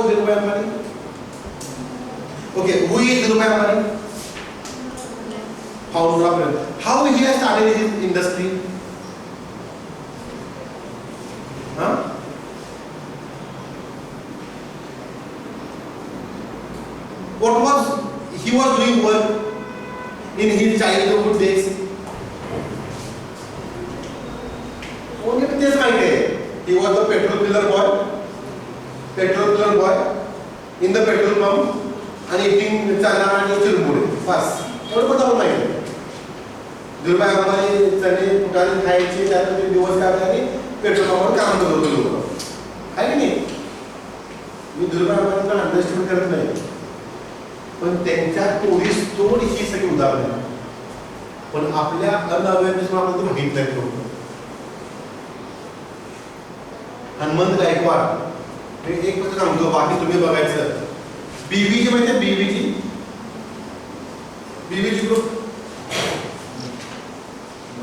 about Dhirubhai Ambani? Okay, who is Dhirubhai Ambani? How he has started his industry? Huh? What was he was doing work in his childhood days? Only with this idea. He was the petrol pillar boy in the petrol pump and eating chana and churmure. First, what about my Dhirubhai Ambani chane putani खायचे त्यात ते दिवस काढले petrol पंपावर काम करत होते लोक. आहे की नाही? मी Dhirubhai Ambani अंडरस्टँड करत नाही. पण त्यांच्या तोडीस तोड ही सगळी उदाहरणं. पण आपल्या अनअवेअरनेस मध्ये ते माहित नाही लोक. हनुमंत गायकवाड हे एक गोष्ट सांगतो, बाकी तुम्ही बघायचं. बीव्हीजी माहिती आहे? बीव्हीजी ग्रुप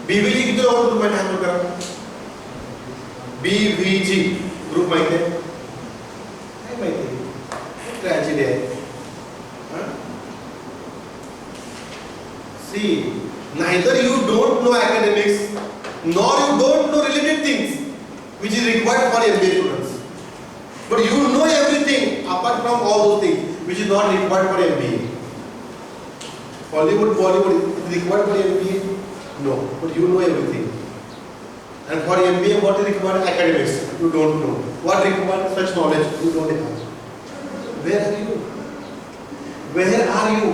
किती लोक ग्रुप माहिती हँडल करा? बीव्हीजी ग्रुप माहिती आहे? नाही माहिती. ट्रॅजेडी आहे. See, neither you don't know academics nor you don't know related things which is required for MBA students. But you know everything apart from all those things which is not required for MBA. Hollywood, Bollywood is required for MBA? No, but you know everything. And for MBA, what is required? Academics. You don't know. What required? Such knowledge you don't have. Where are you? Where are you?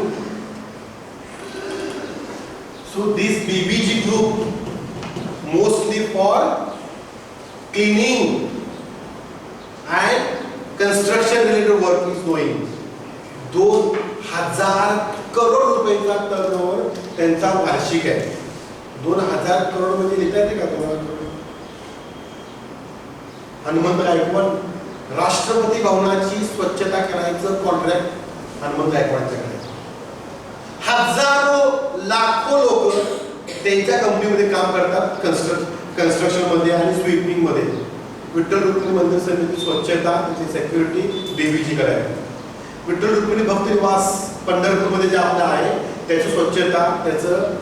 So this BBG group mostly for cleaning and construction related work is doing. 2000 crore रुपयांचा turnover त्यांचा वार्षिक आहे. 2000 करोड म्हणजे लिहिता येते का तुम्हाला? हनुमंत गायकवाड राष्ट्रपती भवनाची स्वच्छता करायचं कॉन्ट्रॅक्ट हनुमंत गायकवाडच्याकडे. हजारो लाखो लोक त्यांच्या कंपनीमध्ये काम करतात, कन्स्ट्रक्शन मध्ये आणि स्वीपिंग मध्ये. विठ्ठल रुक्मिणी मंदिर समिती स्वच्छता त्याची सिक्युरिटी बीबीजी कडे आहे. विठ्ठल रुक्मिणी भक्त निवास पंढरपूरमध्ये जे आपलं आहे त्याची स्वच्छता, त्याचं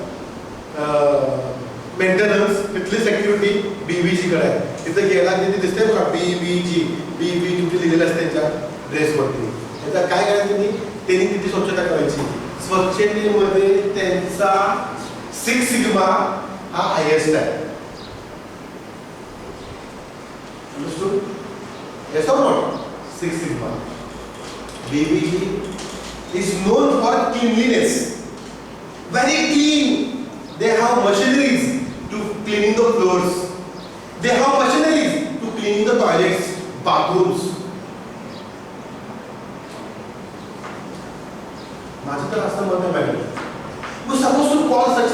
मेंटेनन्स, तिथली सिक्युरिटी बीबीजी कडे आहे. तिथे गेला तिथे दिसते बघा बीबीजी लिहिलेलं असते त्यांच्या ड्रेसवरती. त्याचा काय करायचं त्यांनी तिथे स्वच्छता करायची. स्वच्छतेमध्ये त्यांचा 6 सिग्मा हा हायेस्ट आहे. Understood? Yes or not? 6 sigma. BBG is known for cleanliness. Very clean. They have machineries to cleaning the floors. They have machineries to cleaning the toilets, bathrooms. माझं तर असं मत आहे. We supposed to call such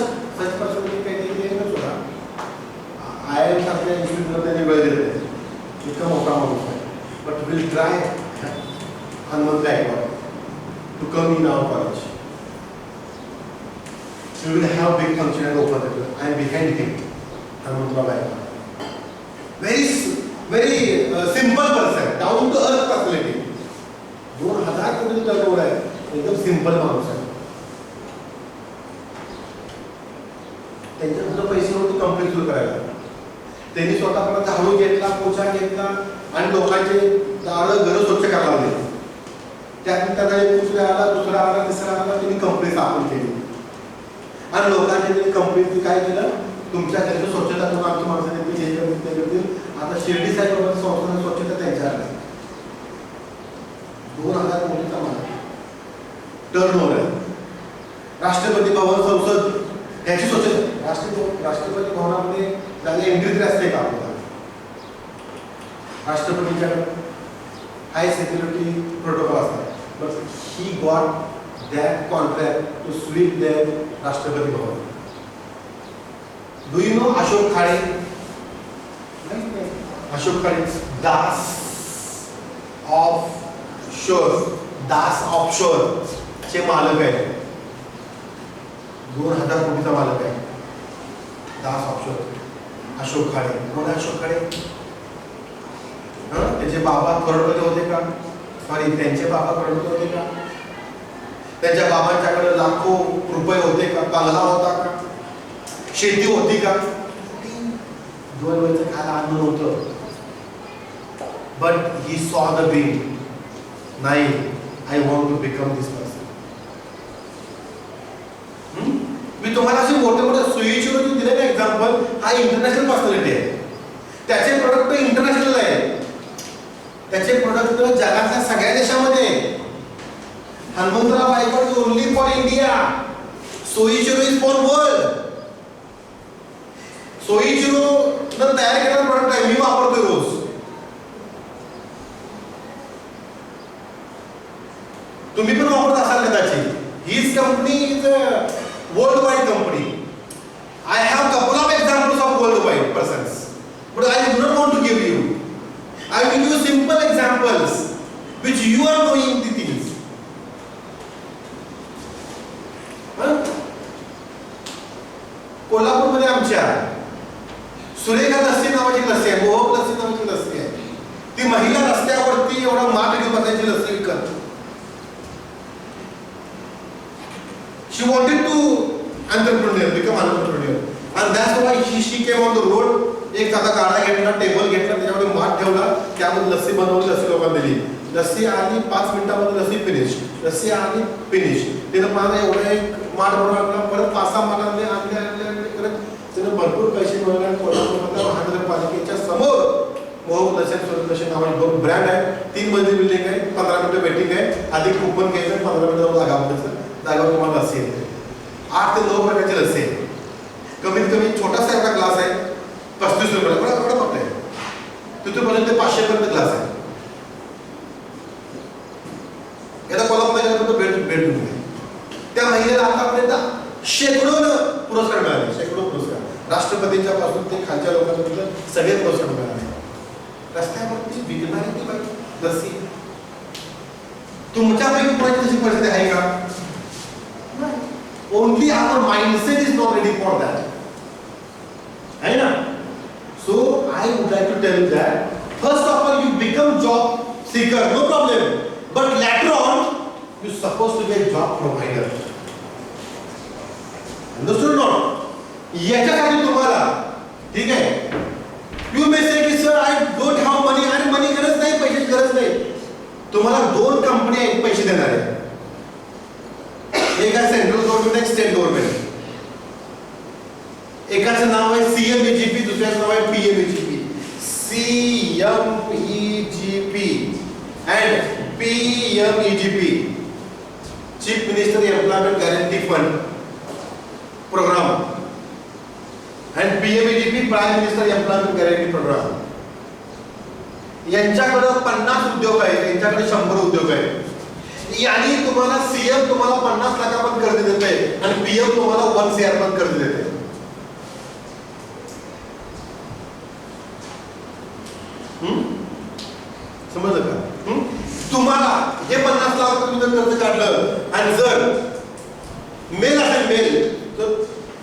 person काही ना soda. IIM सारख्या इन्स्टिट्यूटला त्यांनी वेळ दिलेला आहे. इतका मोठा माणूस आहे. But we'll try Hanuman Gaekwad to come in our college. We will have big function and open it. I am behind him, Hanuman Gaekwad. Very simple person, down to earth personality. 2000 कोटी turnover आहे. एकदम simple माणूस आहे. त्यांच्याकडे पैसे होते company सुरू करायला. त्यांनी स्वतःपर्यंत झाडू घेतला, पोछा घेतला आणि लोकांचे दारं घरं स्वच्छ करायला लागले. त्यातून त्याचा एक दुसरा आला, तिसरा आला, त्यांनी कंपनी स्थापन केली. आणि लोकांनी त्यांनी कंपनी काय केलं, तुमच्या घरची स्वच्छता करून आमची माणसं हे करतील. आता शिर्डी साईबाबांची संस्था स्वच्छता त्यांच्या आल्या. 2000 कोटीचा माल टर्नओव्हर आहे. राष्ट्रपती भवन, संसद याची स्वच्छता. राष्ट्रपती भवनामध्ये त्याला एंट्री तरी असते का आपल्याला? राष्ट्रपतीच्याकडे हाय सिक्युरिटी प्रोटोकॉल असतात. But he got that contract to sweep their Rashtrapati Bhavan. Do you know Ashok Khade? Ashok Khade Das offshore चे मालक आहे. 2000 कोटीचा मालक आहे दास ऑफशोर. अशोक खाडे. कोण आहे अशोक खाडे? त्याचे बाबा करोडपती होते का? सॉरी त्यांचे बाबा करोडपती होते का? त्यांच्या बाबांच्याकडे लाखो रुपये होते का? बंगला होता का? शेती होती का? 2 वर्ष खायला अन्न होतं. But he saw the dream. नाही, I want to become this person. मी तुम्हाला असे मोठे मोठे सुईची दिले ना एक्झाम्पल. हा इंटरनॅशनल पर्सनॅलिटी आहे. त्याचे प्रोडक्ट इंटरनॅशनल आहे. त्याचे प्रोडक्ट जगातल्या सगळ्या देशामध्ये. Hanumantrao Gaikwad is only for India. Soichiro is for world. Soichiro तयार केलेला प्रोडक्ट आहे, मी वापरतोय रोज. तुम्ही पण वापरत असाल कदाचित. His company is world wide company. I have couple of examples of world wide persons, but I do not want to give you. I will give you simple examples which you are knowing the things. कोल्हापूरमध्ये आमच्या सुरेखा लस्सी नावाची लस्सी आहे, मोहक लस्सी नावाची लस्सी आहे. ती महिला रस्त्यावरती एवढा माठ घेऊन बसायची लस्सी विकत. She wanted to entrepreneur, become entrepreneur, and that's why she came on the road. एक साधा गाडा घेतला, टेबल घेतला, त्याच्यामध्ये माठ ठेवला, त्यामध्ये लस्सी बनवली, लस्सी लोकांना दिली. लस्सी आली 5 मिनिटांमध्ये लस्सी फिनिश. लस्सी आली फिनिश. तिथं मला एवढा एक माठ बनवला, परत 5-6 माठांनी आणले करत तिनं भरपूर पैसे मिळवले. कोल्हापूरमधल्या महानगरपालिकेच्या समोर मोहक लस्सी नावाचे 2 ब्रँड आहे. 3 मजली बिल्डिंग आहे, 15 मिनिटं वेटिंग आहे. आधी कुपन घ्यायचं, 15 मिनिटं जागावर तुम्हाला लस्सी येते. 8 ते 9 प्रकारची लस्सी आहे. कमीत कमी छोटासा एवढा ग्लास आहे, 35 रुपये. एवढा फक्त आहे. तिथूनपर्यंत 500 पर्यंत ग्लास आहे. एकदा कोल्हापूरमध्ये भेट दिली. त्या महिलेला आतापर्यंत शेकडो पुरस्कार मिळाले, शेकडो पुरस्कार. राष्ट्रपतींच्या पासून ते खालच्या लोकांपर्यंत सगळे पुरस्कार मिळाले. रस्त्यावरती विकणारी ती बाई लस्सी. तुमच्यापैकी कोणाची तशी परिस्थिती आहे का? Only our mindset is not ready for that. है ना? So I would like to tell you that first of all you become job seeker, no problem. But later on you're supposed to be a job provider. Understood or not? याच्यासाठी तुम्हाला ठीक आहे. You may say की sir I don't have money. आणि money गरज नाही, पैशाची गरज नाही. तुम्हाला 2 कंपन्या पैसे देणार आहेत. एक आहे सेंट्रल गव्हर्नमेंट, एक स्टेट गव्हर्नमेंट. एकाचं नाव आहे CMEGP, दुसऱ्याचं नाव आहे PMEGP. CMEGP and PMEGP, chief minister employment guarantee fund programme, and PMEGP prime minister employment guarantee programme. यांच्याकडे 50 उद्योग आहेत, यांच्याकडे 100 उद्योग आहेत. आणि तुम्हाला सीएम तुम्हाला 50 लाखापर्यंत कर्ज देते आणि पीएम तुम्हाला 1 CR पर्यंत कर्ज देते. समजलं का? तुम्हाला हे 50 लाख तुम्ही कर्ज काढलं आणि जर मेल असेल, मेल तर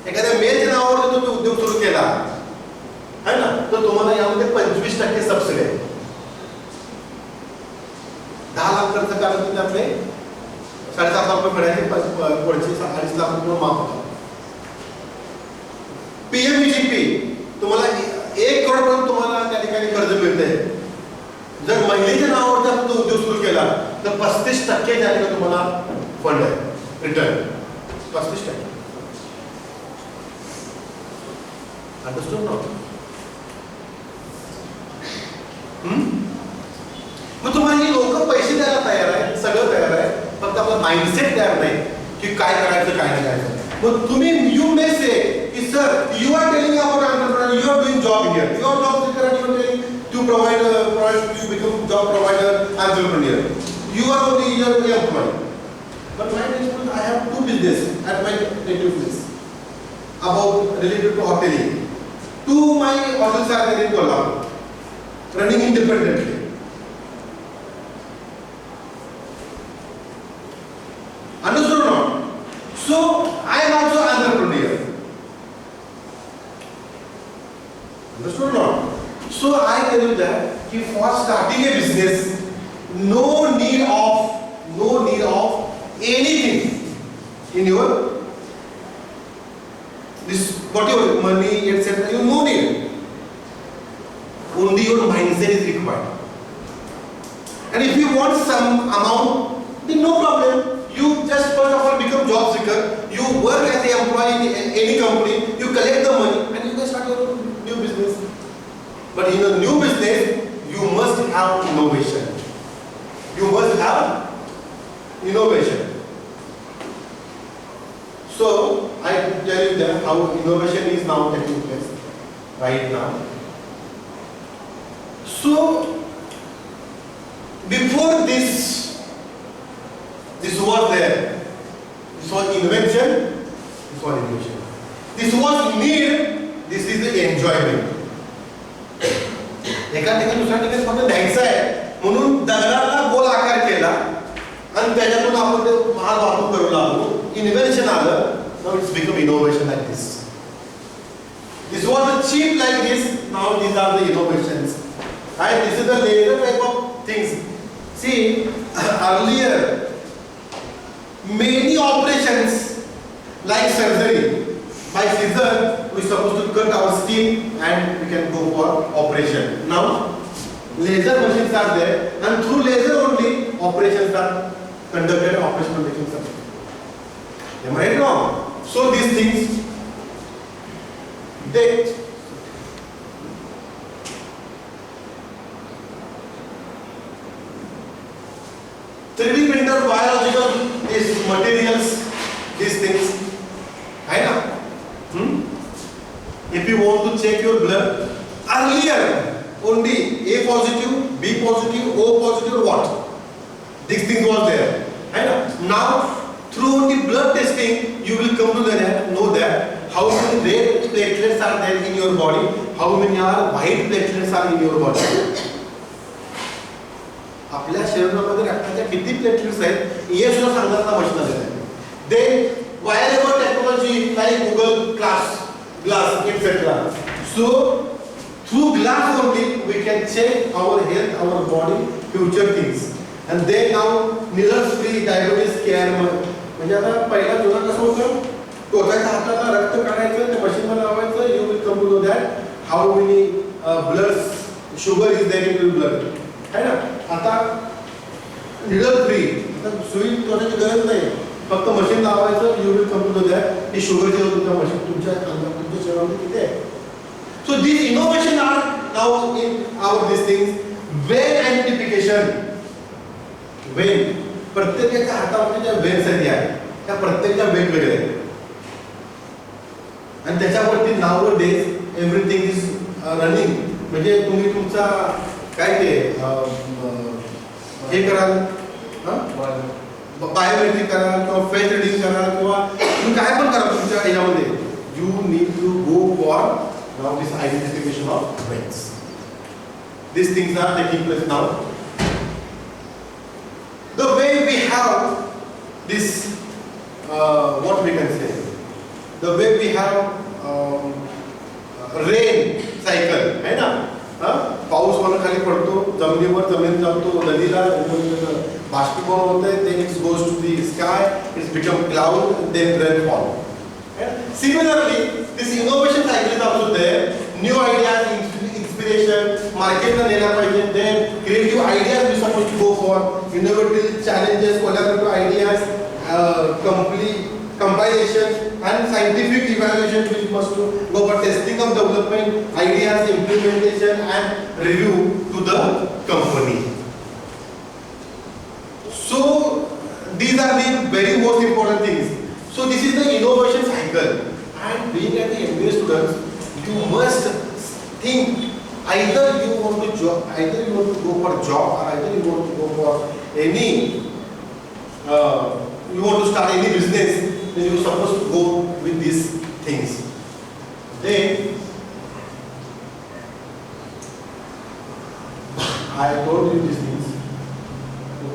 एखाद्या मेलच्या नावावर तुम्ही उद्योग सुरू केला है ना, तर तुम्हाला यामध्ये 25% सबसिडी आहे. 10 लाख खर्च काढलं तर त्यातले 7.5 लाख रुपये मिळायचे, पुढचे 2.5 लाख रुपये माफ होतात. PMEGP तुम्हाला 1 करोड पर्यंत तुम्हाला त्या ठिकाणी कर्ज मिळते. जर महिलेच्या नावावर जर तुम्ही उद्योग सुरू केला तर 35% त्या ठिकाणी तुम्हाला फंड आहे, रिटर्न 35%. अंडरस्टूड ना? मग तुम्हाला ही लोक पैसे द्यायला तयार आहे, सगळं तयार आहे, फक्त आपला माइंडसेट तयार नाही की काय करायचं काय नाही करायचं. मग तुम्ही यू मे से की sir you are telling about entrepreneur, you are doing job here, you are job seeker and you are telling to provide to become job provider entrepreneur. You are only your employee. But my principle, I have 2 business at my native place about related to hoteling. 2 my hotels are there in Kollam, running independently. Understood or not? So I am also entrepreneur. Understood or not? So I tell you that for starting a business, no need in your this whatever money etc. You no need. Only your mindset is required. And if you want some amount, then no problem. You just first of all become job seeker. You work as an employee in any company. You collect the money and you can start your own new business. But in a new business, you must have innovation. You must have innovation. So I tell you that how innovation is now taking place right now. So before this was there. This was invention. This was innovation. This was need. This is the enjoyment. एका ठिकाणी दुसऱ्या ठिकाणी फक्त द्यायचं आहे म्हणून दगडाला गोल आकार केला आणि त्याच्यातून आपण ते माल वाहतूक करू लागलो. इन्व्हेन्शन आलं. Now it's become innovation like this. This was a cheap like this. Now these are the innovations. Right? This is the later type of things. See, earlier many operations like surgery by scissor we supposed to cut our skin and we can go for operation. Now laser machines are there and through laser only operations are conducted. Operational machines are there. Am I right or wrong? So these things they 3D printer, biological, these materials, these things. है ना? If you want to check your blood, earlier only A positive, B positive, O positive, what? These things was there. है ना? Now through only blood testing, you will come to know that how many red platelets are there in your body, how many are white platelets are in your body. आपल्या शरीरामध्ये रक्ताच्या किती platelets आहेत हे सुद्धा सांगण्याचा machine आलेलं आहे. Then wearable technology like Google Glass etc. So through glass only we can check our health, our body, future things. And then now needle free diabetes care म्हणजे आता पहिला जुना कसं होतं टोचाच्या हाताला रक्त काढायचं ते मशीनवर लावायचं. You will come to know that how many blood sugar is there in your blood. है ना? आता निडल फ्री सुई टोचाची गरज नाही फक्त मशीन लावायचं. You will come to know that he sugar जे होतं त्या मशीन तुमच्या अंगात तुमच्या शरीरामध्ये किती आहे. So this innovation are now in our this things. When identification. When प्रत्येकाच्या हातामध्ये ज्या वेन्स आहेत त्या प्रत्येकाच्या वेगवेगळ्या आहेत आणि त्याच्यावरती now days everything is running. म्हणजे तुम्ही तुमचा काय ते हे कराल बायोमेट्रिक करा किंवा फेस रीडिंग करा किंवा तुम्ही काय पण करा तुमच्या ह्याच्यामध्ये. You need to go for now this identification of veins. This things are taking place now. The way we have this what we can say, the way we have rain cycle है ना. पाऊस वर खाली पडतो जमिनीवर जमीन जातो नदीला बाष्पीभवन होते then it goes to the sky, it's become cloud then rainfall. Similarly this innovation cycle is also there. New ideas, inspiration, market ला नेला पाहिजे. Then creative ideas we supposed to go for. Innovative challenges, collaborative ideas, compilation and scientific evaluation which must go for testing of development ideas, implementation and review to the company. So these are the very most important things. So this is the innovation cycle, and being at the MBA students you must think either you want to go for job or either you want to go for any you want to start any business, then you are supposed to go with these things. Then I told you these things.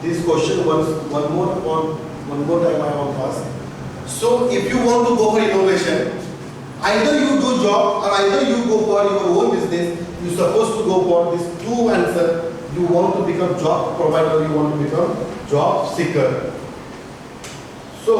This question one more time I want to ask. So if you want to go for innovation, either you do job or either you go for your own business. You are supposed to go for these two answers. You want to become job provider, you want to become job seeker. So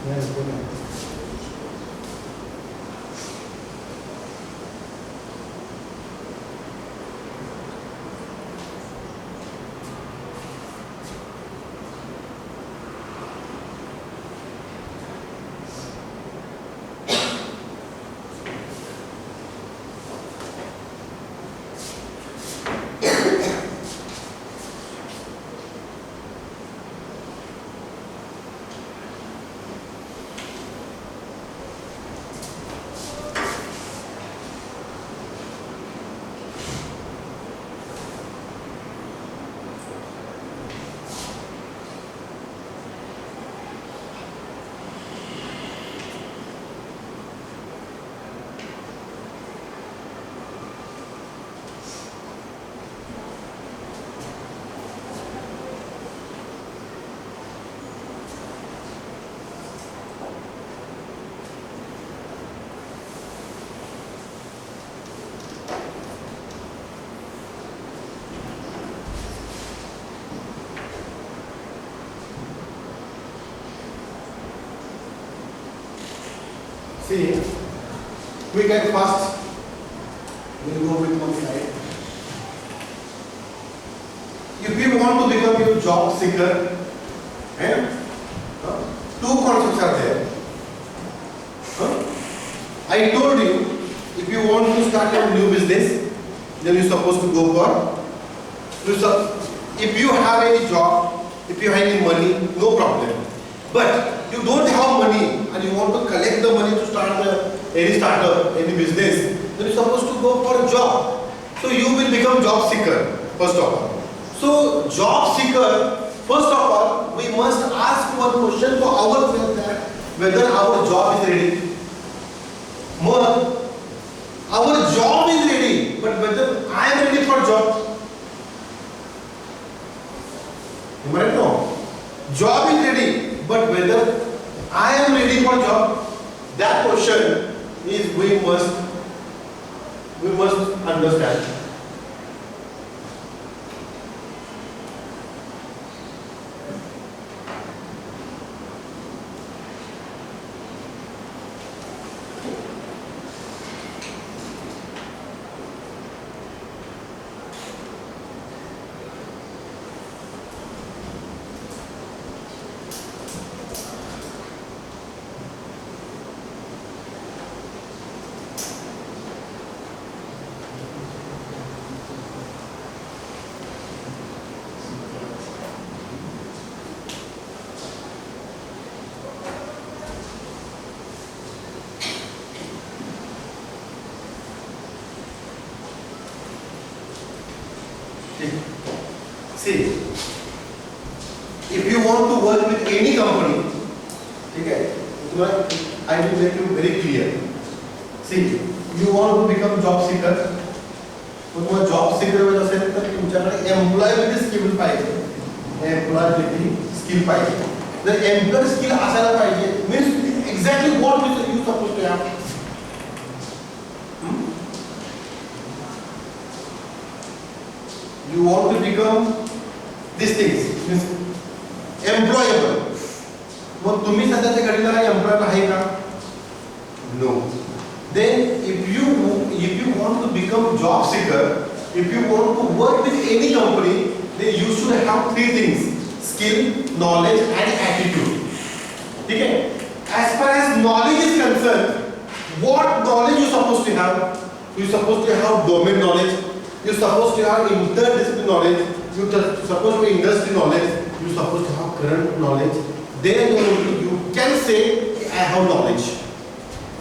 Yes, good. See, we can first, we'll go with one slide. If you want to become a job seeker, two concepts are there. I told you, if you want to start a new business, then you're supposed to go for, if you have any job, if you have any money, no problem. But you don't have money and you want to collect the money to start any startup, any business, then you're supposed to go for a job. So you will become job seeker, first of all. So job seeker, first of all, we must ask one question to ourselves that whether our job is ready. More, our job is ready, but whether I am ready for job. Am I right? No. Job is ready, but whether I am ready for job, that question is we must understand. See, if you want to work with any company, okay, I will make you very clear. See, you want to become job seeker, तुम्हाला job secure असेल तर तुमच्याकडे employability skill पाहिजे. Employability skill पाहिजे. जर employ skill असायला पाहिजे means exactly what you suppose to have. You want to become these things, means employable. मग तुम्ही सध्याच्या घडीला एम्प्लॉयबल आहे का? No. Then if you want to become job seeker, if you want to work with any company, then you should have three things: skill, knowledge, and attitude. Okay? As far as knowledge is concerned, what knowledge you supposed to have? You supposed to have domain knowledge. You supposed to have interdisciplinary knowledge. You supposed to have industry knowledge. You supposed to have current knowledge. Then you can say I have knowledge.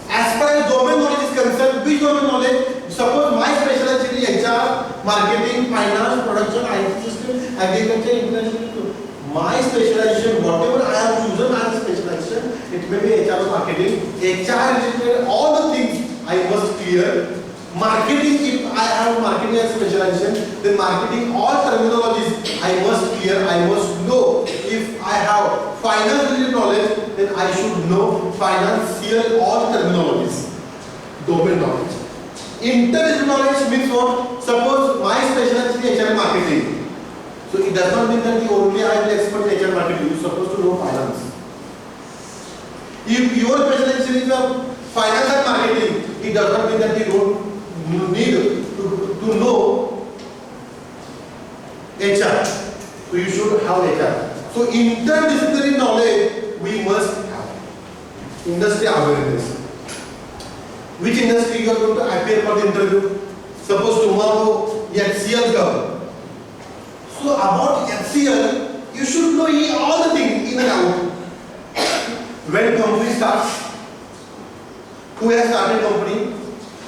As far as domain knowledge is concerned, which domain knowledge? Suppose my specialization is HR, marketing, finance, production, IT system, agriculture, international. My specialization, whatever I have chosen as specialization, it may be HR or marketing. HR related, all the things I must clear. Marketing, if I have marketing as specialization, then marketing all terminologies I must clear, I must know. If I have finance related knowledge, then I should know financial all terminologies, domain knowledge. Interdisciplinary knowledge means what? Suppose my specialization is HR marketing. So it does not mean that only I am the expert in HR marketing. You are supposed to know finance. If your specialization is finance and marketing, it does not mean that you don't need to know HR. So you should have HR. So interdisciplinary knowledge we must have. Industry awareness. Which industry you are going to appear for the interview? Suppose tomorrow HCL comes. So about HCL, you should know all the things in and out. When company starts, who has started company,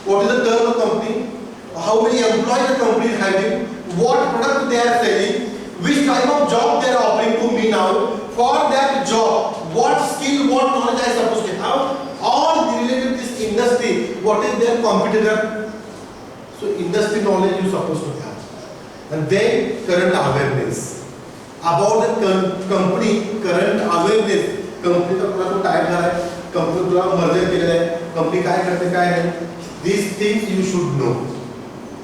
what is the term of company, how many employees the company is having, what product they are selling, which type of job they are offering to me now, for that job, what skill, what knowledge I am supposed to have, all related to this industry, what is their competitor. So industry knowledge you are supposed to have. And then current awareness. About the company, current awareness. Company का पूरा तो type है, company पूरा merger किया है, company काय करते काय है. These things you should know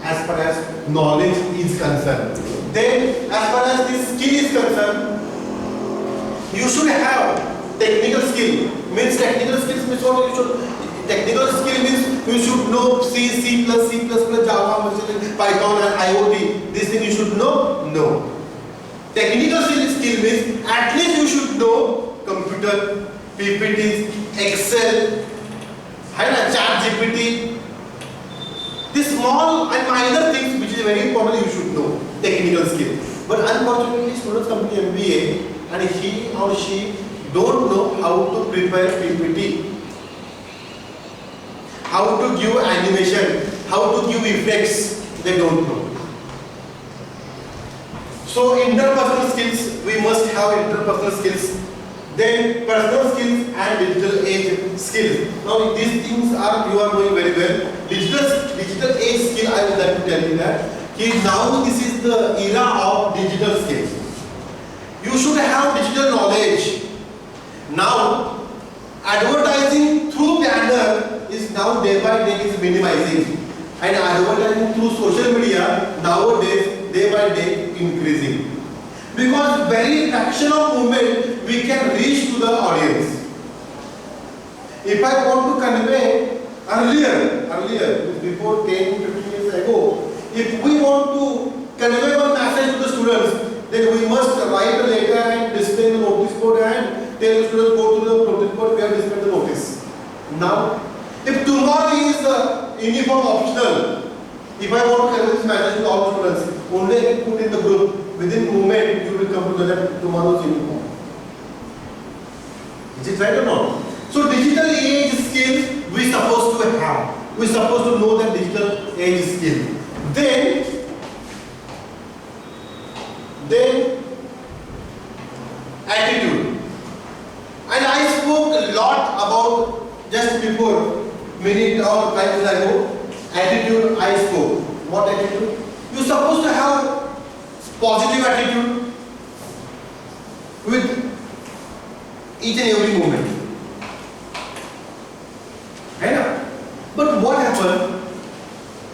as far as knowledge is concerned. Then as far as this skill is concerned, you should have technical skill. Means technical skills means what you should. Technical skill means you should know C, C++, Java, Python and IoT. These things you should know? No. Technical skill means at least you should know computer, PPTs, Excel, ChatGPT. These small and minor things which is very important you should know. Technical skill. But unfortunately students come to MBA and he or she don't know how to prepare PPT. How to give animation, how to give effects, they don't know. So interpersonal skills, we must have interpersonal skills. Then personal skills and digital age skills. Now these things are, you are knowing very well. Digital age skill, I would like to tell you that now this is the era of digital skills. You should have digital knowledge. Now advertising through banner is now day by day is minimizing, and advertising through social media nowadays day by day increasing, because very fraction of movement we can reach to the audience. If I want to convey earlier before 10-15 years ago, if we want to convey one message to the students, then we must write a letter and display the notice board and tell the students go to the notice board, we have displayed the notice. Now, if tomorrow is uniform optional, if I want to convey this message to all the students, only I can put in the group, within moment you will come to know that tomorrow's uniform. Is it right or not? So digital age skills we supposed to have. We supposed to know that digital age skill. Then attitude. And I spoke a lot about just before minute or 5 minutes ago. Attitude I spoke. What attitude? You supposed to have positive attitude with each and every moment. But what happened?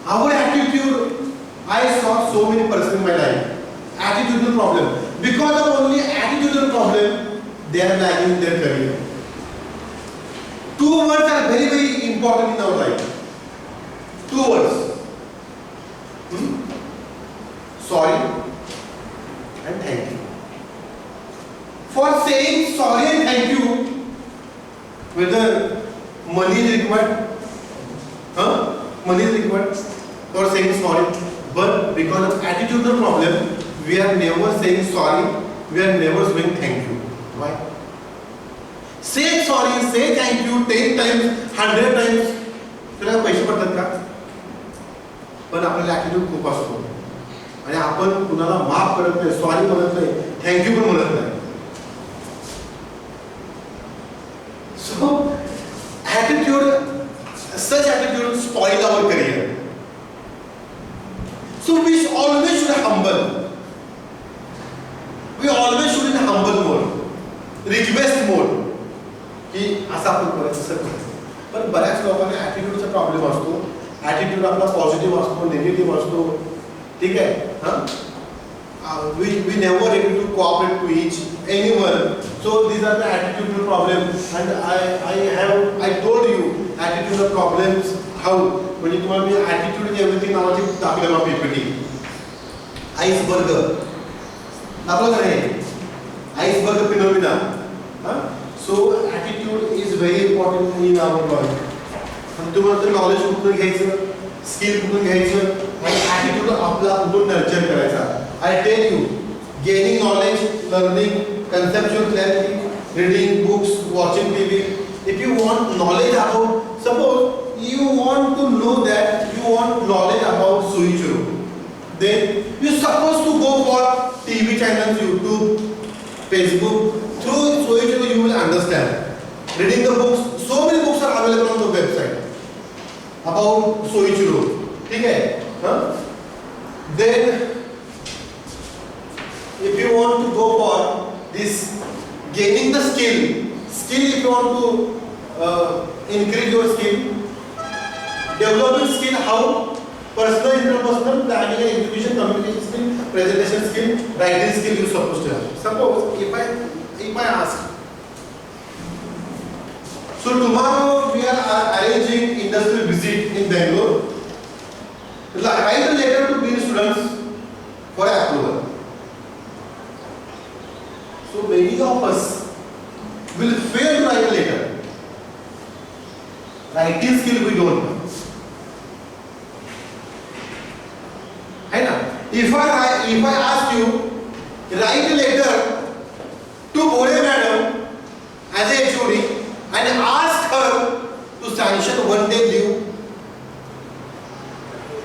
Our attitude, I saw so many persons in my life. Attitudinal problem. Because of only attitudinal problem, they are lagging in their career. Two words are very, very important in our life. Two words. Sorry and thank you. For saying sorry and thank you, whether money is required, money is required for saying sorry, but because of attitudinal problem, we are never saying sorry, we are never saying thank you. Why? Say sorry, say thank you 10 times, 100 times, त्याला पैसे पडतात का? पण आपल्याला attitude खूप असतो आणि आपण कुणाला माफ करत नाही, सॉरी म्हणत नाही, थँक्यू पण म्हणत नाही. So attitude, such attitude spoil our career. So we always should humble. We always should in humble mode, request mode. की असं आपण करायचं, असं करायचं. पण बऱ्याच लोकांना ॲटिट्यूडचा प्रॉब्लेम असतो. ॲटिट्यूड आपला पॉझिटिव्ह असतो, निगेटिव्ह असतो. ठीक आहे? we never able to cooperate to each anyone. So these are the attitudinal problems, and I told you attitudinal problems how. म्हणजे तुम्हाला मी attitude and everything नावाची दाखवलं मग PPT. आईसबर्ग दाखवलं का नाही? Iceberg phenomena. So attitude is very important in our life. आणि तुम्हाला knowledge कुठून घ्यायचं, स्किल कुठून घ्यायचं, आणि attitude आपला कुठून नर्चर करायचा. I tell you, gaining knowledge, learning, conceptual clarity, reading books, watching TV. If you want knowledge about, suppose you want to know that you want knowledge about Suichiro, then you're supposed to go for TV channels, YouTube, Facebook. Through Suichiro you will understand. Reading the books, so many books are available on the website about Suichiro. ठीक है? Then if you want to go for this gaining the skill if you want to increase your skill, developing skill, how personal, interpersonal, planning and execution, communication skill, presentation skill, writing skill you supposed to have. Suppose if I ask, so tomorrow we are arranging industrial visit in Bangalore. Write a letter to BE students for approval. So many of us will fail to write a letter. Writing skill we don't have. है ना? If I ask you write a letter to Bode madam as a HOD and ask her to sanction 1 day leave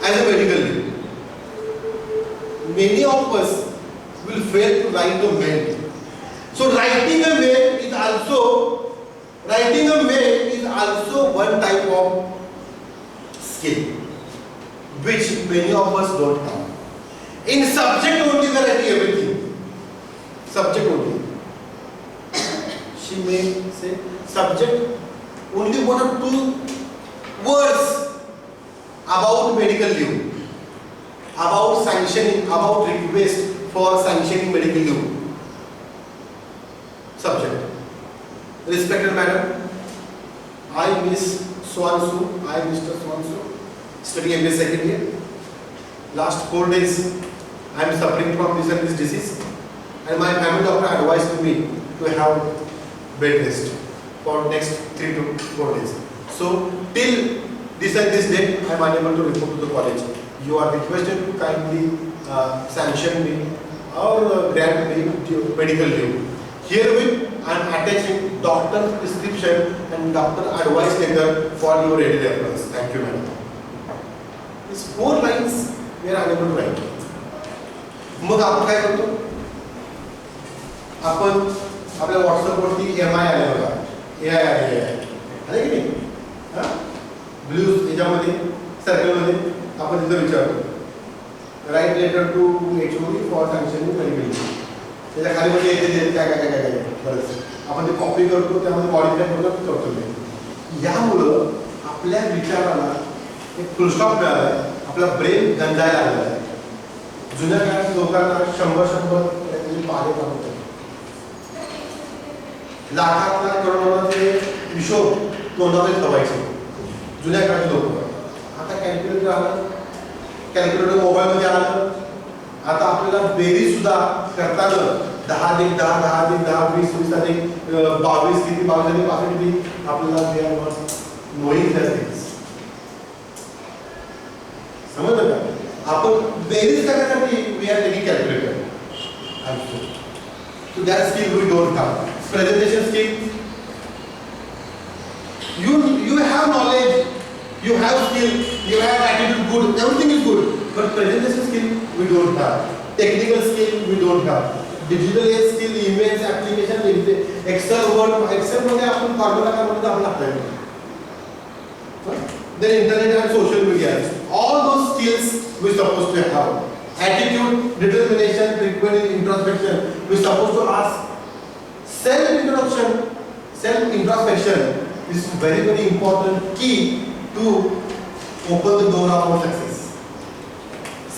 as a medical leave, many of us will fail to write a mail. So writing a mail is also one type of skill which many of us don't have. In subject only we are writing everything. Subject only. She may say subject only 1 or 2 words about medical leave, about sanctioning, about request for sanctioning medical leave. Subject. Respected madam, I Miss So-and-so, I Mr. So-and-so, studying MBA second year. Last 4 days, I am suffering from this and this disease, and my family doctor advised me to have bed rest for next 3 to 4 days. So till this and this date, I am unable to report to the college. You are requested to kindly sanction me or grant me medical leave. Herewith, I am attaching doctor's prescription and doctor advice letter for your ready reference. Thank you, madam. These 4 lines we are unable to write. मग आपण काय करतो? आपण आपल्या WhatsApp वरती MI आले बघा, AI आले की नाही? ब्लू याच्यामध्ये सर्कलमध्ये आपण तिथं विचारतो write letter to HOD for sanctioning medical leave. त्याच्या खाली मध्ये येते काय बरंच आपण ते कॉपी करतो, त्यामध्ये मॉडिफाय करतो. यामुळं आपल्या विचाराला एक फुलस्टॉप मिळाला आहे, आपला ब्रेन गंजायला लागला आहे. जुन्या काळात लोकांना 100 पाहे काम होतं, लाखांना करोडोचे हिशोब तोंडामध्ये ठेवायचे जुन्या काळात लोक. आता कॅल्क्युलेटर आलं, कॅल्क्युलेटर मोबाईलमध्ये आलं. आता आपल्याला बेरीज सुद्धा करताना 10 अधिक 10, 10 अधिक 10, 20, 20 अधिक 22 किती, 22 अधिक 65 किती आपल्याला नोईंग असते. समजलं का? आपण बेरीज करण्यासाठी we are taking calculator. So that skill we don't have. Presentation skill. You have knowledge, you have skill, you have attitude, good, everything is good. But presentation skill we don't have. Technical skill we don't have. Digital skill, emails, application, Excel, Word, Excel मध्ये आपण formula काढण्यामध्ये आपण आपल्याला. Then internet and social media. All those skills we supposed to have. Attitude, determination, frequent introspection. We supposed to ask. Self-introduction, self-introspection is very important key to open the door of our success.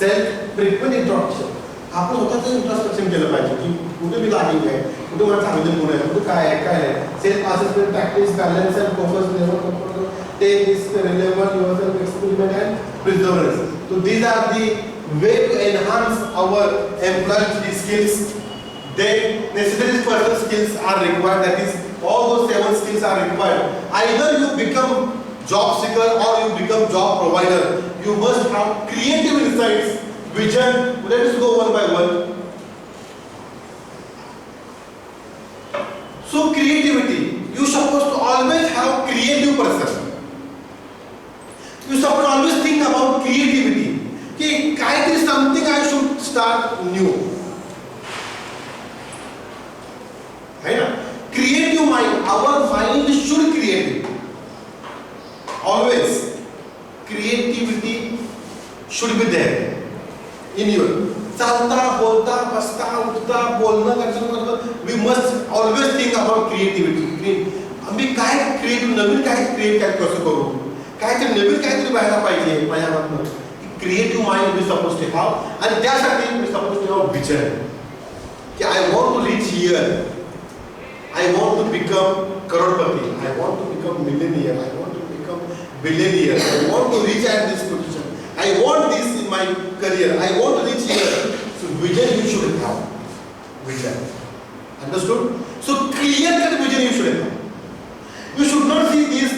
Self-frequent introspection. आपण स्वतःचं introspection केलं पाहिजे की कुठे मी लागेल आहे, कुठे मला चांगले गुण आहे, कुठे काय आहे, काय आहे. Self assessment, practice, balance and focus level, take this relevant yourself experiment and perseverance. So these are the way to enhance our employee skills. Then necessary personal skills are required. That is, all those 7 skills are required. Either you become job seeker or you become job provider. You must have creative insights, vision. Let us go one by one. So creativity. You supposed to always have creative person. You should always think about creativity. कि काहीतरी something I should start new. है ना? Creative mind. Our mind should create. Always creativity should be there in you. चालता, बोलता, बसता, उठता, बोलणं करताना we must always think about creativity. आम्ही काय creative नवीन काय create काय कसं करू? काहीतरी नवीन काहीतरी व्हायला पाहिजे माझ्या मनात. Creative mind we suppose to have आणि त्यासाठी we suppose to have vision की I want to reach here, I want to become crorepati, I want to become millionaire, I want to become billionaire, I want to reach at this position, I want this in my career, I want to reach here. So vision you should have. Vision. Understood? So clear cut vision you should have. You should not see this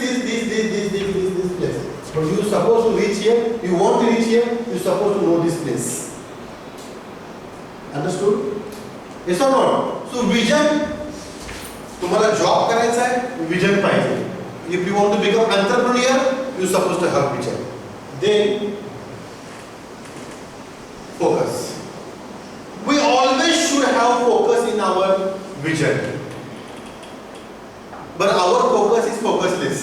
place. But you supposed to reach here, you want to reach here, you supposed to know this place. Understood? Yes or not? So vision, तुम्हाला job करायचा आहे, vision पाहिजे. If you want to become entrepreneur, you supposed to have vision. Then focus. We always should have focus in our vision. But our focus is focusless.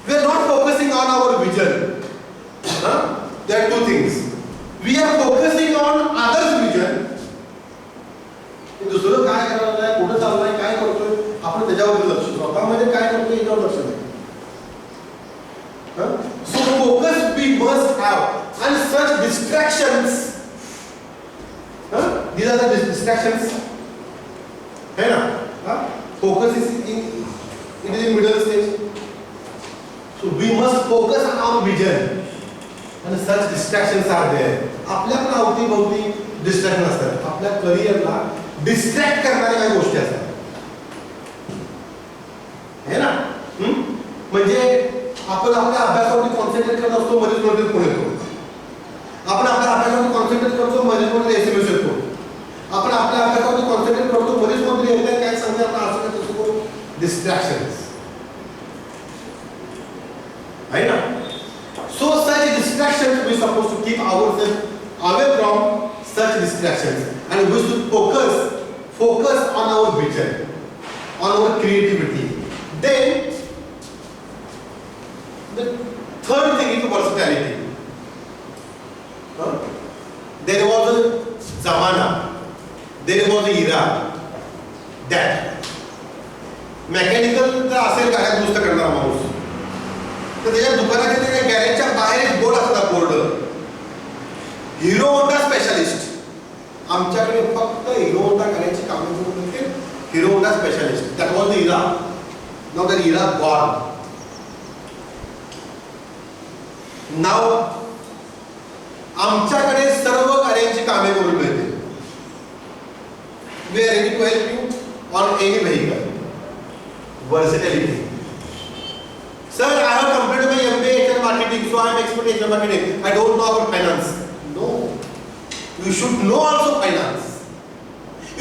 We are not focusing on our vision. There are two things. We are focusing on others' vision. दुसरं काय करायला आहे, कुठं चाललंय, काय करतोय, आपण त्याच्यावर लक्ष देतो. स्वतःमध्ये काय करतोय याच्यावर लक्ष देतो. So focus we must have, and such distractions. These are the distractions. है ना? Focus is in middle stage. So we must focus on our vision. And such distractions are there. आपल्या पण अवतीभोवती डिस्ट्रॅक्शन असतात. आपल्या करिअरला डिस्ट्रॅक्ट करणाऱ्या काही गोष्टी असतात. है ना? म्हणजे आपण आपल्या अभ्यासावरती कॉन्सन्ट्रेट करत असतो, मध्येच फोन येतो. आपण आपल्या अभ्यासावर कॉन्सन्ट्रेट करतो, मध्येच SMS येतो. आपण आपल्या अभ्यासावर कॉन्सन्ट्रेट करतो, मध्येच कोणतरी येतात, काय सांगते आपण असं काय तसं करू. डिस्ट्रॅक्शन्स आहे ना. So such distractions we supposed to keep ourselves away from such distractions, and we should focus on our vision, on our creativity. Then the third thing is versatility. There was a zamana, there was an era that mechanical तर असेल गाड्या दुरुस्त करणारा माणूस, तर त्याच्या दुकानाच्या त्या गॅरेजच्या बाहेर एक बोर्ड असतात, बोर्ड हिरो होंडा स्पेशालिस्ट. आमच्याकडे फक्त हिरो होंडा गाड्याची कामे करून मिळतील, Hero Honda specialist. That was the era. Now that era gone. Now आमच्याकडे सर्व गाड्यांची कामे करून मिळतील. We are ready to help you on any vehicle. Versatility. Sir, I have completed my MBA in marketing, so I am expert in marketing. I don't know about finance. No. You should know also finance.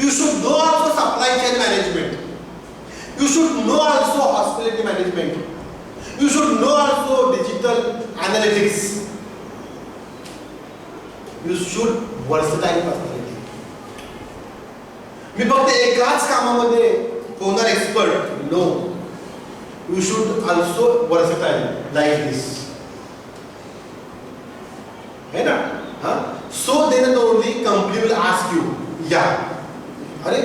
You should know also supply chain management. You should know also hospitality management. You should know also digital analytics. You should versatile personality. मी फक्त एकाच कामामध्ये होणार expert. No. You should also versatile like this. है ना? So then only company will ask you, yeah, अरे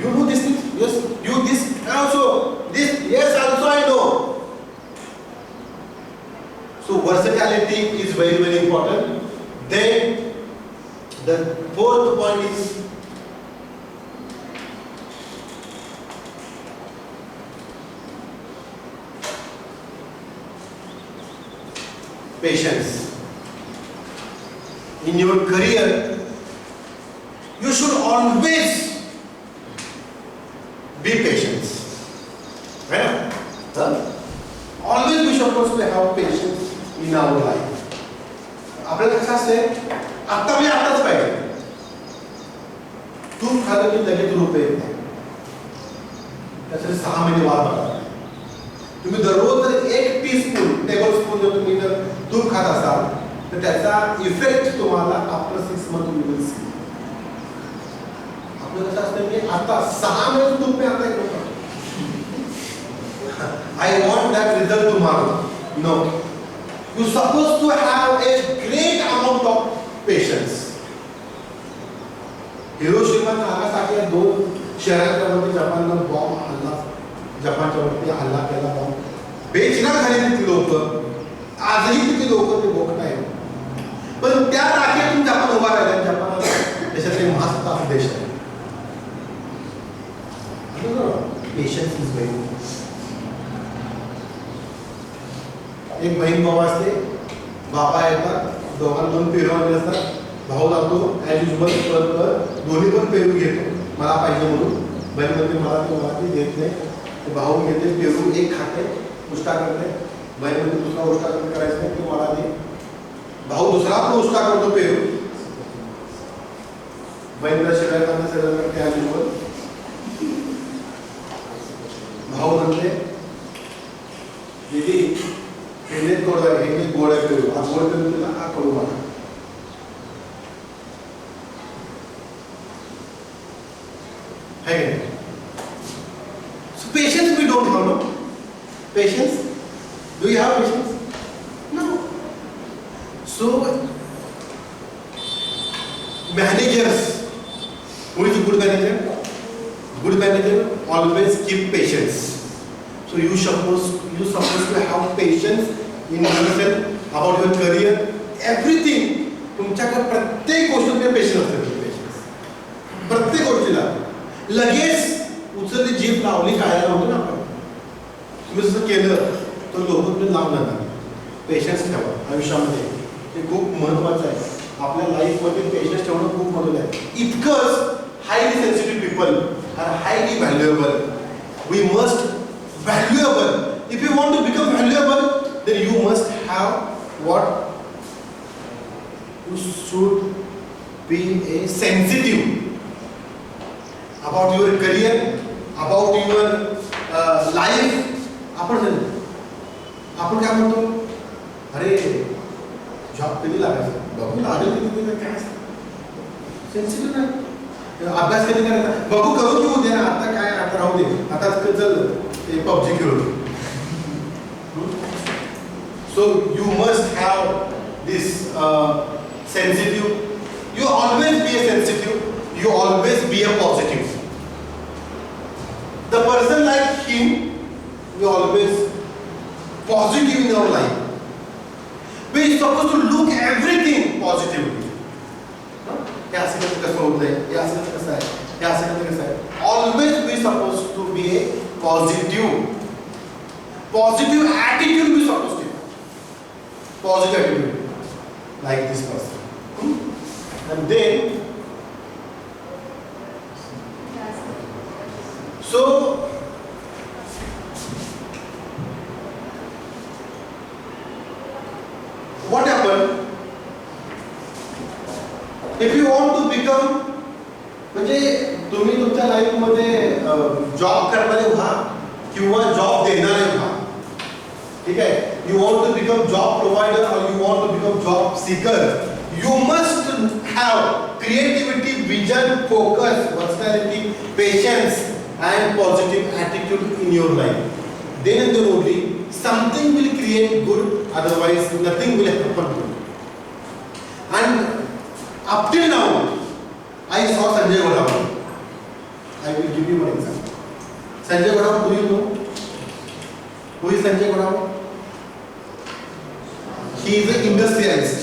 you know this thing? Yes. You this also this? Yes, also I know. So versatility is very very important. Then the fourth point is patience. In your career, you should always be patient. Right? Always we should supposed to have patience in our life. आपल्याला कसं असते, आता मी आताच पाहिजे. तूप खाल्लं की लगेच रुपये येत नाही. त्यासाठी 6 महिने वाट बघा. तुम्ही दररोज जर 1 टीस्पून टेबल स्पून जर तुम्ही जर तूप खात असाल तर त्याचा इफेक्ट तुम्हाला after 6 month you will see. आपलं कसं असतं की आता 6 महिने तूप मी आता एक I want that result tomorrow. No. You're supposed to have a great amount of patience. Hiroshima Nagasaki या 2 शहरांमध्ये जपाननं बॉम्ब हल्ला, जपानच्या वरती हल्ला केला बॉम्ब. बेचिराग झालेली ती लोक, आजही किती लोक ते भोगत आहेत. पण त्या राखेतून जपान उभा राहिला. जपान देशातले महासत्ता देश आहे. Patience is very. एक बहीण भाऊ असते, बाबा येतात, दोघांना 2 पेरू आणले असतात. भाऊ जातो ॲज युजल दोन्ही पण पेरू घेतो मला पाहिजे म्हणून. बहीण म्हणते मला ती देत नाही. भाऊ घेते पेरू, एक खाते, उष्टा करते. बहीण म्हणते दुसरा उष्टा करायचं नाही, तू मला दे. भाऊ दुसरा पण उष्टा करतो पेरू. बहीणला शिवाय करते ॲज युजल. भाऊ म्हणते दीदी हे गोड आहे, हे गोड आहे पेरू, हा गोड पेरू तुला, हा कडू मला. So patience we don't have, no? Patience? Do you have patience? No. So managers, who is a good manager? Good manager always keep patience. So you supposed to have patience in yourself, about your career, everything. तुमच्याकडे प्रत्येक गोष्टीत patience असते. Patience प्रत्येक गोष्टीला लगेच उचलली जीभ लावली खायला होतं ना आपण. तुम्ही जसं केलं तर लोक तुम्ही लावून जातात. पेशन्स ठेवा आयुष्यामध्ये, ते खूप महत्त्वाचं आहे. आपल्या लाईफमध्ये पेशन्स ठेवणं खूप महत्त्वाचं आहे. इतकंच highly sensitive people are highly valuable. We must valuable. If you want to become valuable, then you must have what? You should be a sensitive about your career, about your life. आपण काय म्हणतो, अरे job कधी लागायचं, बघू लागेल कधी काय सेन्सिटिव्ह नाही. अभ्यास कधी करायचा, बघू करू की उद्या, आता काय, आता राहू दे, आता चल PUBG खेळू. So you must have this sensitive. You always be a sensitive. You always be a positive. The person like him, we always positive in our life. We are supposed to look everything positively. हे असं कसं होत आहे, हे असं कसं आहे, हे असं कसं आहे. Always we supposed to be a positive attitude we supposed to have. Positive attitude like this person. And then so what happened if you want to become, म्हणजे तुम्ही तुमच्या लाईफ मध्ये जॉब करणारे व्हा किंवा जॉब देणारे व्हा. ठीक आहे. You want to become job provider और you want to become job seeker, you must have creativity, vision, focus, personality, patience and positive attitude in your life. Then and then only something will create good, otherwise nothing will happen good. And up till now I saw Sanjay Godawar. I will give you one example. Sanjay Godawar, do you know who is Sanjay Godawar? He is an industrialist.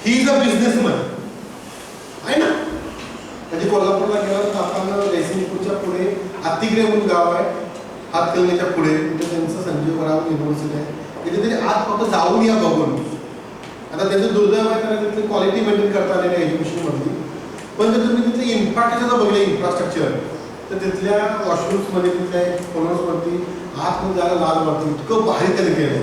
He is a businessman. है ना? म्हणजे कोल्हापूरला गेल्यावर आपण रेसिंगपूरच्या पुढे अतिग्रे म्हणून गाव आहे, हातकलण्याच्या पुढे, तिथे त्यांचं संजय गोडावत युनिव्हर्सिटी आहे. कितीतरी आत फक्त जाऊन या बघून. आता त्याचं दुर्दैव आहे कारण तिथली क्वालिटी मेंटेन करता आली नाही एज्युकेशनमधली. पण जर तुम्ही तिथले इन्फ्रास्ट्रक्चर जर बघितलं इन्फ्रास्ट्रक्चर तर तिथल्या वॉशरूम्समध्ये तिथल्या फोनर्सवरती आतमध्ये जायला लाल वरती इतकं भारी त्याने केलं.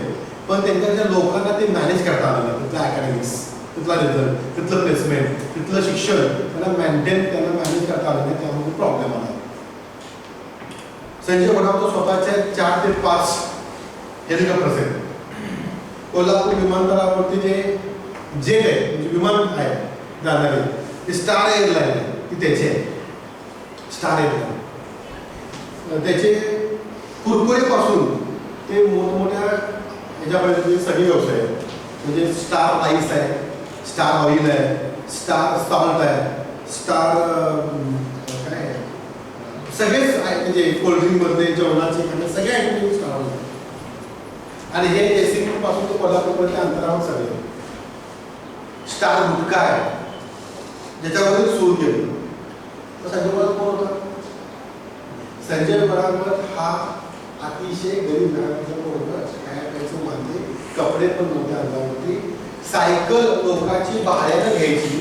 पण त्यांच्या लोकांना ते मॅनेज करता आलं नाही. तिथलं अकॅडमिक्स, तिथला रिझल्ट, तिथलं प्लेसमेंट, तिथलं शिक्षण त्यांना मॅनेज करता आलं नाही. त्यामुळे प्रॉब्लेम आला. संजय वडावतो स्वतःच्या 4 ते 5 हेलिकॉप्टर्स आहेत. कोल्हापूर विमानतळावरती जे जेट आहे म्हणजे विमान आहे जाणारे ते स्टार एअरलाईन आहे ती त्याचे आहे. स्टार एअरलाईन त्याचे कुरकुरेपासून ते मोठमोठ्या ह्याच्यापर्यंत सगळे व्यवसाय आहेत. म्हणजे स्टार राईस आहे, स्टार ऑइल आहे, स्टार सॉल्ट आहे, स्टार काय सगळेच आहे. म्हणजे कोल्ड्रिंकमधले जेवणाचे आणि सगळे आयटम स्टार ऑइल. आणि हे एसिंग पासून ते कोल्हापूरपर्यंत अंतरावर सगळे. स्टार गुटखा आहे ज्याच्यामध्ये सूर गेलो. संजय वडावत कोण होता? संजय वडावत हा अतिशय गरीब घराण्याचा पोरगा. खायचं मानते, कपडे पण नव्हते अंगावरती. सायकल लोकांची भाड्यानं घ्यायची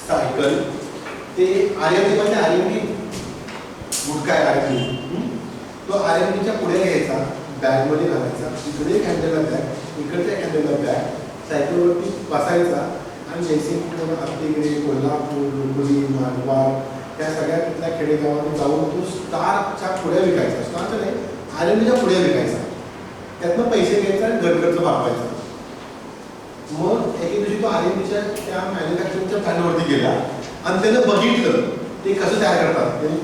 सायकल. ते आर्यमनीमध्ये आर्यमनी गुटखा आहे आर्यमनी. तो आर्यमनीच्या पुढे घ्यायचा, बॅगमध्ये घालायचा, इकडे एक हँडलला बॅग, इकडच्या हँडलला बॅग, सायकलवरती बसायचा आणि जयसिंगपूर, आत्तेगिरी, कोल्हापूर, डोंबिवली, मानवाड या सगळ्या तिथल्या खेडेगावात जाऊन तो स्टारच्या पुढे विकायचा. स्टारच्या नाही आर्यमनीच्या पुढे विकायचा. त्यातनं पैसे घ्यायचा आणि घरखर्च भागवायचा. मग एके दिवशी तो आर्यमनीच्या त्या मॅन्युफॅक्चरिंगच्या प्लॅनवरती गेला आणि त्यानं बघितलं ते कसं तयार करतात, त्यांनी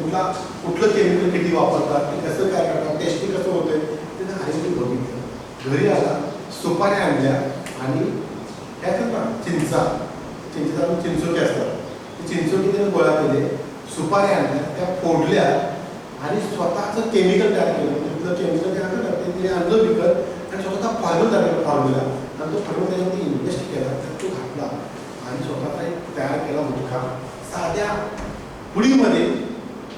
कुठलं केमिकल किती वापरतात, ते कसं काय करतात, टेस्टिंग कसं होतंय त्यानं आर्यमनी बघितलं. घरी आला, सुपाऱ्या आणल्या आणि त्यातच ना चिंचेचा चिंचोके असतात ते चिंचोके त्याने गोळा केले, सुपाऱ्या आणल्या, त्या फोडल्या आणि स्वतःचं केमिकल तयार केलं. तिथलं केमिकल तयार करतात ते आणलं विकत आणि स्वतःचा फॉर्म्युला तयार केला. फॉर्म्युला आणि तो फॉर्म्युला त्याच्यामध्ये इन्व्हेस्ट केला, त्यात तो घातला आणि स्वतःचा एक तयार केला गुटखा साध्या पुडीमध्ये.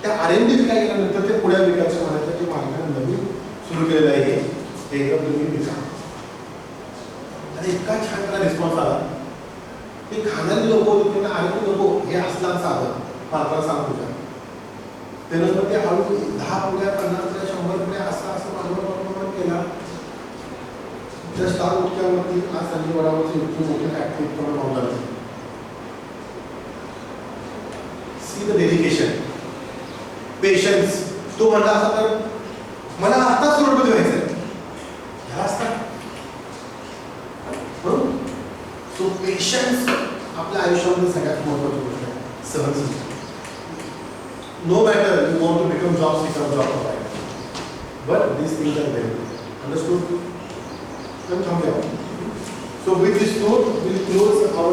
त्या आर्यमनी विकाय केल्यानंतर ते पुढ्या विकायचं म्हणायचं जे मालकाने नवीन सुरू केलेलं आहे हे तुम्ही विका. आणि इतका छान त्याला रिस्पॉन्स आला. ते खाणारी लोक होते त्यांना आर्यमनी लोक हे असला साधं मालकाला सांगतो का. त्यानंतर ते हळू 10 पुढ्या 50 पुढ्या 100 पुढ्या असं मानवण केला. त्या स्टार गुटख्यावरती आज संजय वडावरची इतकी मोठी फॅक्टरी नव्हता. See the dedication, patience. तो म्हणला असता तर मला आताच करोडपती व्हायचं ह्या असतात. बरोबर. सो पेशन्स आपल्या आयुष्यामध्ये सगळ्यात महत्त्वाची गोष्ट आहे. सहनशीलता. No matter you want to become job seeker, job provider, but these things are very good. Understood? So with this note, we'll close our